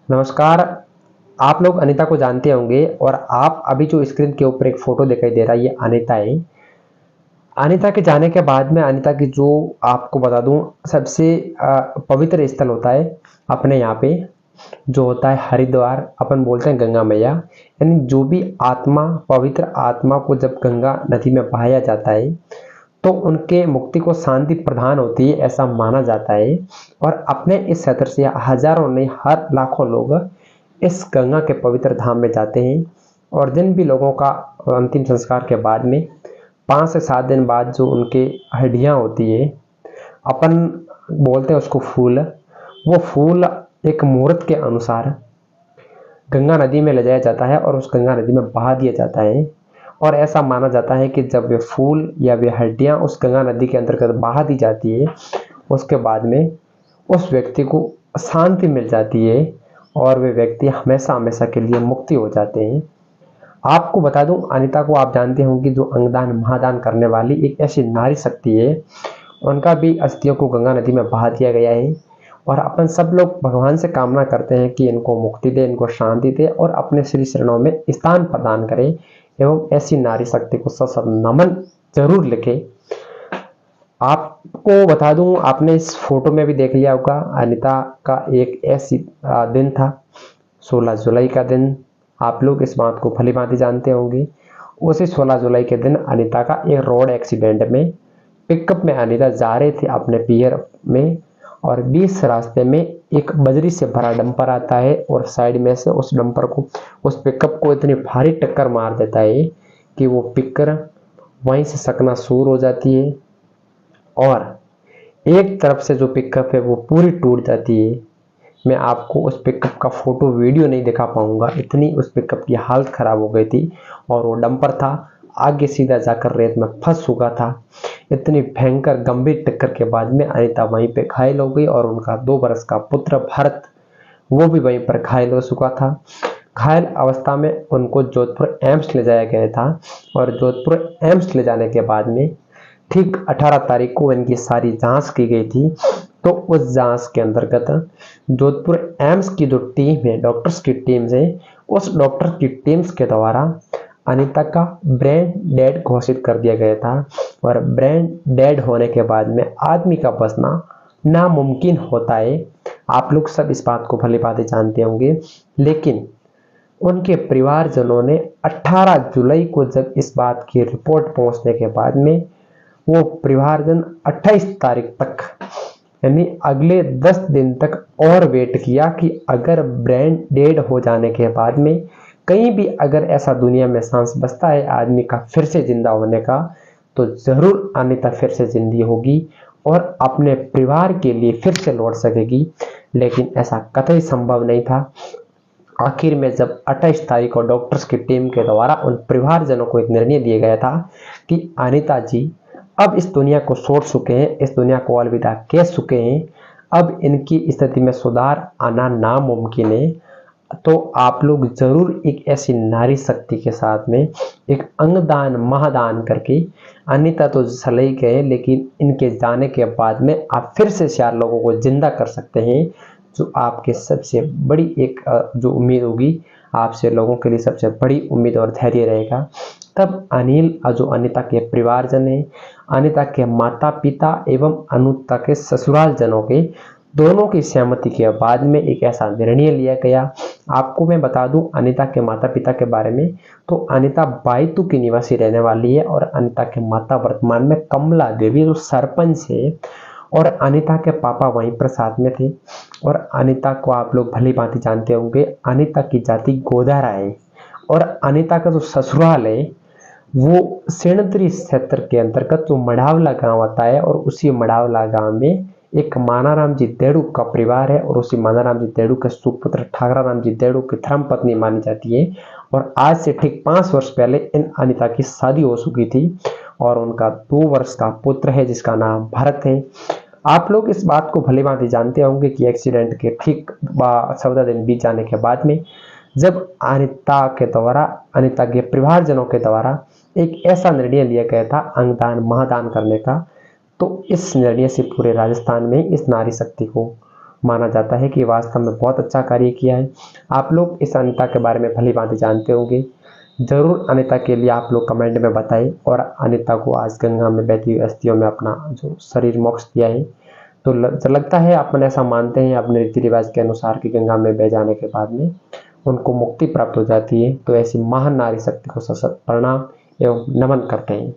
नमस्कार। आप लोग अनीता को जानते होंगे और आप अभी जो स्क्रीन के ऊपर एक फोटो दिखाई दे रहा है ये अनीता है। अनीता के जाने के बाद में अनीता की जो आपको बता दूं सबसे पवित्र स्थल होता है अपने यहाँ पे जो होता है हरिद्वार, अपन बोलते हैं गंगा मैया। यानी जो भी आत्मा, पवित्र आत्मा को जब गंगा नदी में बहाया जाता है तो उनके मुक्ति को शांति प्रदान होती है, ऐसा माना जाता है। और अपने इस क्षेत्र से हजारों नहीं हर लाखों लोग इस गंगा के पवित्र धाम में जाते हैं। और जिन भी लोगों का अंतिम संस्कार के बाद में 5 से 7 दिन बाद जो उनके हड्डियां होती है, अपन बोलते हैं उसको फूल, वो फूल एक मुहूर्त के अनुसार गंगा नदी में ले जाया जाता है और उस गंगा नदी में बहा दिया जाता है। और ऐसा माना जाता है कि जब वे फूल या वे हड्डियां उस गंगा नदी के अंतर्गत बहा दी जाती है, उसके बाद में उस व्यक्ति को शांति मिल जाती है और वे व्यक्ति हमेशा हमेशा के लिए मुक्ति हो जाते हैं। आपको बता दूं, अनीता को आप जानते होंगे, जो अंगदान महादान करने वाली एक ऐसी नारी शक्ति है। उनका भी अस्थियों को गंगा नदी में बहा दिया गया है। और अपन सब लोग भगवान से कामना करते हैं कि इनको मुक्ति दे, इनको शांति दे और अपने श्री चरणों में स्थान प्रदान करे। एवं ऐसी नारी शक्ति को सशक्त नमन जरूर लिखे। आपको बता दूं, आपने इस फोटो में भी देख लिया होगा, अनीता का एक ऐसी दिन था 16 जुलाई का दिन। आप लोग इस बात को भली भांति जानते होंगे। उसी 16 जुलाई के दिन अनीता का एक रोड एक्सीडेंट में पिकअप में अनीता जा रहे थे अपने पियर में, और 20 रास्ते में एक बजरी से भरा डंपर आता है और साइड में से उस डंपर को, उस पिकअप को इतनी भारी टक्कर मार देता है कि वो पिकर वहीं से चकनाचूर हो जाती है। और एक तरफ से जो पिकअप है वो पूरी टूट जाती है। मैं आपको उस पिकअप का फोटो वीडियो नहीं दिखा पाऊंगा, इतनी उस पिकअप की हालत खराब हो गई थी। और वो डंपर था आगे सीधा जाकर रेत में फंस चुका था। इतनी भयंकर गंभीर टक्कर के बाद में अनीता वहीं पे घायल हो गई और उनका 2 वर्ष का पुत्र भरत वो भी वहीं पर घायल हो चुका था। घायल अवस्था में उनको जोधपुर एम्स ले जाया गया था। और जोधपुर एम्स ले जाने के बाद में ठीक 18 तारीख को इनकी सारी जांच की गई थी। तो उस जांच के अंतर्गत जोधपुर एम्स की जो टीम है, डॉक्टर्स की टीम है, उस डॉक्टर की टीम्स के द्वारा अनीता का ब्रेन डेड घोषित कर दिया गया था। और ब्रेन डेड होने के बाद में आदमी का बचना नामुमकिन होता है। आप लोग सब इस बात को भली भांति जानते होंगे। लेकिन उनके परिवारजनों ने 18 जुलाई को जब इस बात की रिपोर्ट पहुंचने के बाद में वो परिवारजन 28 तारीख तक यानी अगले 10 दिन तक और वेट किया कि अगर ब्रेन डेड हो जाने के बाद में कहीं भी अगर ऐसा दुनिया में सांस बचता है आदमी का फिर से जिंदा होने का, तो जरूर अनीता फिर से जिंदी होगी और अपने परिवार के लिए फिर से लौट सकेगी। लेकिन ऐसा कतई संभव नहीं था। आखिर में जब 28 तारीख को डॉक्टर्स की टीम के द्वारा उन परिवारजनों को एक निर्णय दिया गया था कि अनीता जी अब इस दुनिया को छोड़ चुके हैं, इस दुनिया को अलविदा कह चुके हैं, अब इनकी स्थिति में सुधार आना नामुमकिन है, तो आप लोग जरूर एक ऐसी नारी शक्ति के साथ में एक अंगदान महादान करके, अनीता तो चले ही गए लेकिन इनके जाने के बाद में आप फिर से 4 लोगों को जिंदा कर सकते हैं, जो आपके सबसे बड़ी एक जो उम्मीद होगी, आपसे लोगों के लिए सबसे बड़ी उम्मीद और धैर्य रहेगा। तब अनिल जो अनीता के परिवारजन है, अनीता के माता पिता एवं अनीता के ससुराल जनों के दोनों की सहमति के बाद में एक ऐसा निर्णय लिया गया। आपको मैं बता दूं अनीता के माता पिता के बारे में, तो अनीता बायतू की निवासी रहने वाली है और अनीता के माता वर्तमान में कमला देवी जो सरपंच है, और अनीता के पापा वहीं पर साथ में थे। और अनीता को आप लोग भली भांति जानते होंगे, अनीता की जाति गोदारा है और अनीता का जो ससुराल है वो सेणत्री क्षेत्र के अंतर्गत जो मढ़ावला गांव आता है, और उसी मढ़ावला गांव में एक मानाराम जी देड़ू का परिवार है और उसी मानाराम जी देड़ू के सुपुत्र ठाकराराम जी देड़ू की धर्मपत्नी मानी जाती है। और आज से ठीक 5 वर्ष पहले इन अनीता की शादी हो चुकी थी और उनका 2 वर्ष का पुत्र है जिसका नाम भरत है। आप लोग इस बात को भली भांति जानते होंगे कि एक्सीडेंट के ठीक 14 दिन बीत जाने के बाद में जब अनीता के द्वारा, अनीता के परिवारजनों के द्वारा एक ऐसा निर्णय लिया गया था अंगदान महादान करने का, तो इस निर्णय से पूरे राजस्थान में इस नारी शक्ति को माना जाता है कि वास्तव में बहुत अच्छा कार्य किया है। आप लोग इस अनिता के बारे में भली-भांति जानते होंगे। ज़रूर अनिता के लिए आप लोग कमेंट में बताएं और अनिता को आज गंगा में बहती हुई अस्थियों में अपना जो शरीर मोक्ष दिया है, तो लगता है अपन ऐसा मानते हैं अपने रीति रिवाज के अनुसार कि गंगा में बह जाने के बाद में उनको मुक्ति प्राप्त हो जाती है। तो ऐसी महान नारी शक्ति को सशक्त प्रणाम एवं नमन करते हैं।